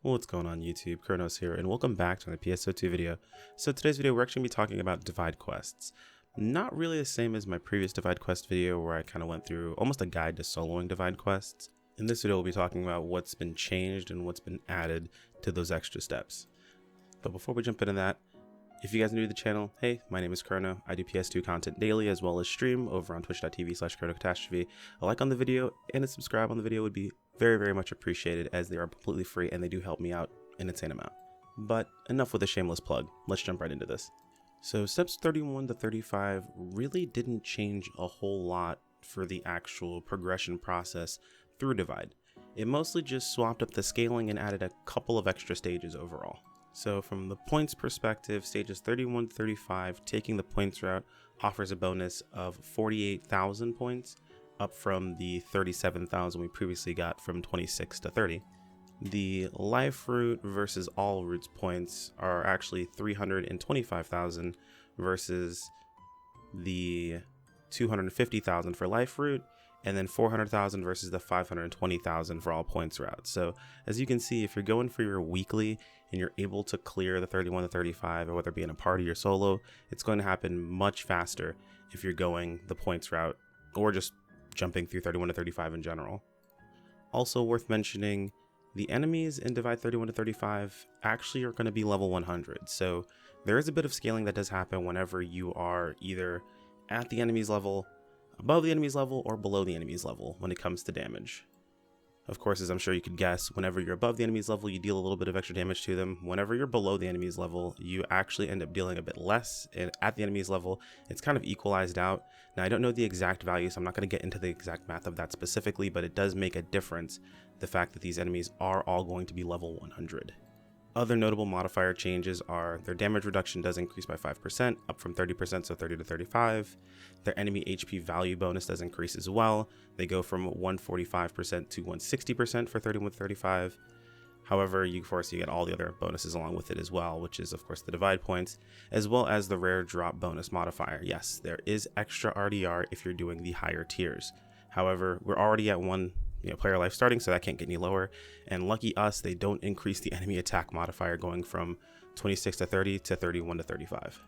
What's going on YouTube? Kronos here, and welcome back to the PSO2 video. So today's video we're actually going to be talking about divide quests. Not really the same as my previous divide quest video where I kind of went through almost a guide to soloing divide quests. In this video we'll be talking about what's been changed and what's been added to those extra steps. But before we jump into that, if you guys are new to the channel, hey, my name is Chrono. I do PS2 content daily as well as stream over on twitch.tv/chronocatastrophe. A like on the video and a subscribe on the video would be very much appreciated, as they are completely free and they do help me out an insane amount. But enough with the shameless plug, let's jump right into this. So steps 31 to 35 really didn't change a whole lot for the actual progression process through divide. It mostly just swapped up the scaling and added a couple of extra stages overall. So from the points perspective, stages 31 to 35, taking the points route offers a bonus of 48,000 points, up from the 37,000 we previously got from 26 to 30. The life route versus all routes points are actually 325,000 versus the 250,000 for life route, and then 400,000 versus the 520,000 for all points route. So as you can see, if you're going for your weekly and you're able to clear the 31 to 35, or whether it be in a party or solo, it's going to happen much faster if you're going the points route or just jumping through 31 to 35 in general. Also worth mentioning, the enemies in divide 31 to 35 actually are going to be level 100. So there is a bit of scaling that does happen whenever you are either at the enemy's level, above the enemy's level, or below the enemy's level when it comes to damage. Of course, as I'm sure you could guess, whenever you're above the enemy's level, you deal a little bit of extra damage to them. Whenever you're below the enemy's level, you actually end up dealing a bit less. And at the enemy's level, it's kind of equalized out. Now, I don't know the exact value, so I'm not going to get into the exact math of that specifically, but it does make a difference, the fact that these enemies are all going to be level 100. Other notable modifier changes are their damage reduction does increase by 5%, up from 30%, so 30 to 35. Their enemy HP value bonus does increase as well. They go from 145% to 160% for 31 to 35. However, of course, you get all the other bonuses along with it as well, which is, of course, the divide points, as well as the rare drop bonus modifier. Yes, there is extra RDR if you're doing the higher tiers. However, we're already at one player life starting, so that can't get any lower, and lucky us, they don't increase the enemy attack modifier going from 26 to 30 to 31 to 35.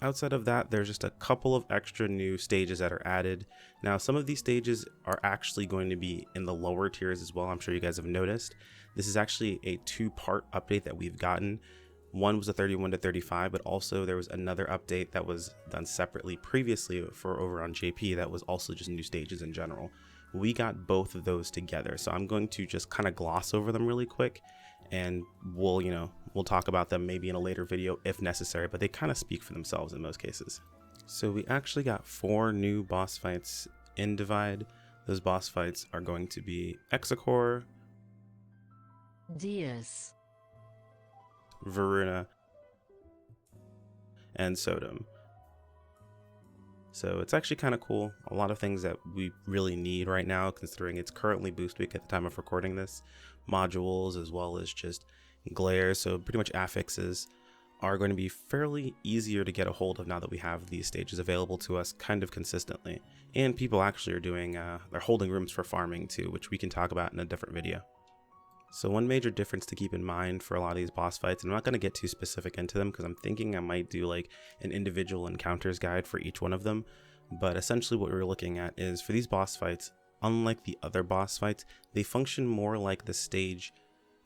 Outside of that, there's just a couple of extra new stages that are added. Now, some of these stages are actually going to be in the lower tiers as well. I'm sure you guys have noticed. This is actually a two-part update that we've gotten. One was a 31 to 35, but also there was another update that was done separately previously for over on JP that was also just new stages in general. We got both of those together, so I'm going to just kind of gloss over them really quick, and we'll talk about them maybe in a later video if necessary, but they kind of speak for themselves in most cases. So we actually got 4 new boss fights in Divide. Those boss fights are going to be Exocor, Diaz, Varuna, and Sodom. So it's actually kind of cool. A lot of things that we really need right now, considering it's currently boost week at the time of recording this. Modules as well as just glares, so pretty much affixes, are going to be fairly easier to get a hold of now that we have these stages available to us kind of consistently. And people actually are doing, they're holding rooms for farming too, which we can talk about in a different video. So one major difference to keep in mind for a lot of these boss fights, and I'm not going to get too specific into them because I'm thinking I might do like an individual encounters guide for each one of them, but essentially what we're looking at is for these boss fights, unlike the other boss fights, they function more like the stage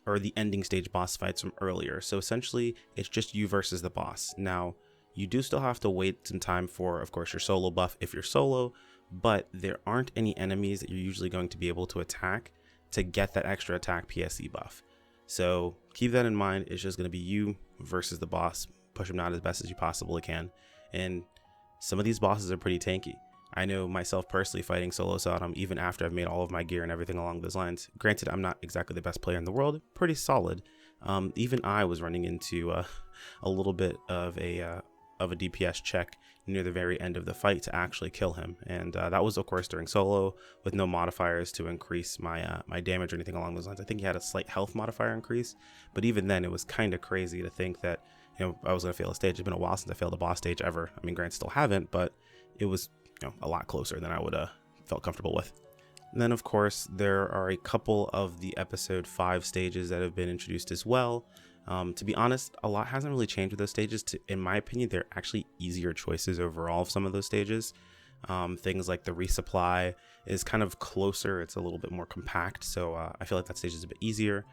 or the ending stage boss fights from earlier. So essentially it's just you versus the boss. Now you do still have to wait some time for, of course, your solo buff if you're solo, but there aren't any enemies that you're usually going to be able to attack to get that extra attack PSE buff. So keep that in mind. It's just going to be you versus the boss. Push them out as best as you possibly can. And some of these bosses are pretty tanky. I know myself personally fighting solo Sodom, even after I've made all of my gear and everything along those lines. Granted, I'm not exactly the best player in the world, pretty solid. Even I was running into a little bit of a DPS check near the very end of the fight to actually kill him, and that was of course during solo with no modifiers to increase my my damage or anything along those lines. I think he had a slight health modifier increase, but even then it was kind of crazy to think that I was gonna fail a stage. It's been a while since I failed a boss stage ever. I mean, granted, still haven't, but it was a lot closer than I would felt comfortable with. And then of course there are a couple of the episode 5 stages that have been introduced as well. To be honest, a lot hasn't really changed with those stages. In my opinion, they're actually easier choices overall of some of those stages. Things like the resupply is kind of closer, it's a little bit more compact, so I feel like that stage is a bit easier,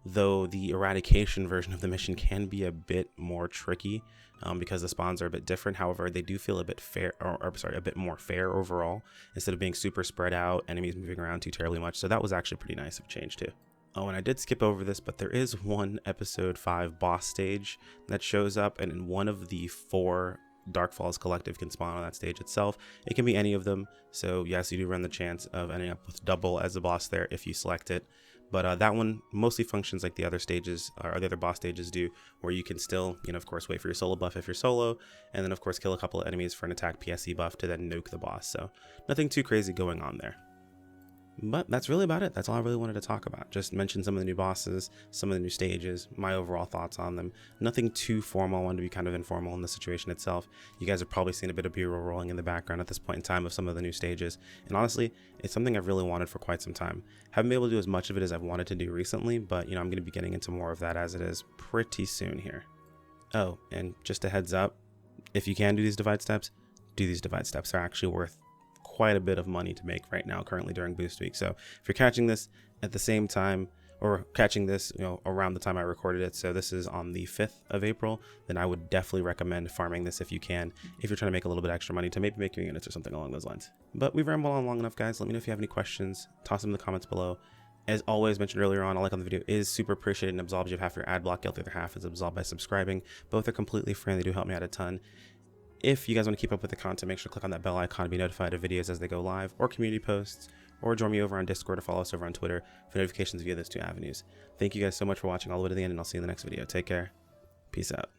though the eradication version of the mission can be a bit more tricky because the spawns are a bit different. However, they do feel a bit fair, a bit more fair overall, instead of being super spread out, enemies moving around too terribly much. So that was actually pretty nice of change too. Oh, and I did skip over this, but there is one episode 5 boss stage that shows up, and in one of the 4 Dark Falls Collective can spawn on that stage itself. It can be any of them, so yes, you do run the chance of ending up with double as a boss there if you select it. But that one mostly functions like the other stages, or the other boss stages do, where you can still, of course, wait for your solo buff if you're solo, and then of course kill a couple of enemies for an attack PSE buff to then nuke the boss. So nothing too crazy going on there. But that's really about it. That's all I really wanted to talk about. Just mention some of the new bosses, some of the new stages, my overall thoughts on them. Nothing too formal. I wanted to be kind of informal in the situation itself. You guys have probably seen a bit of B-roll rolling in the background at this point in time of some of the new stages. And honestly, it's something I've really wanted for quite some time. Haven't been able to do as much of it as I've wanted to do recently, but I'm going to be getting into more of that as it is pretty soon here. Oh, and just a heads up, if you can do these divide steps, do these divide steps. They're actually worth quite a bit of money to make right now currently during boost week. So if you're catching this at the same time, or catching this around the time I recorded it, so this is on the 5th of April, then I would definitely recommend farming this if you can, if you're trying to make a little bit extra money to maybe make your units or something along those lines. But we've rambled on long enough, guys. Let me know if you have any questions. Toss them in the comments below. As always mentioned earlier on, a like on the video is super appreciated and absolves you of half your ad block. The other half is absolved by subscribing. Both are completely free and they do help me out a ton. If you guys want to keep up with the content, make sure to click on that bell icon to be notified of videos as they go live, or community posts, or join me over on Discord or follow us over on Twitter for notifications via those 2 avenues. Thank you guys so much for watching all the way to the end, and I'll see you in the next video. Take care. Peace out.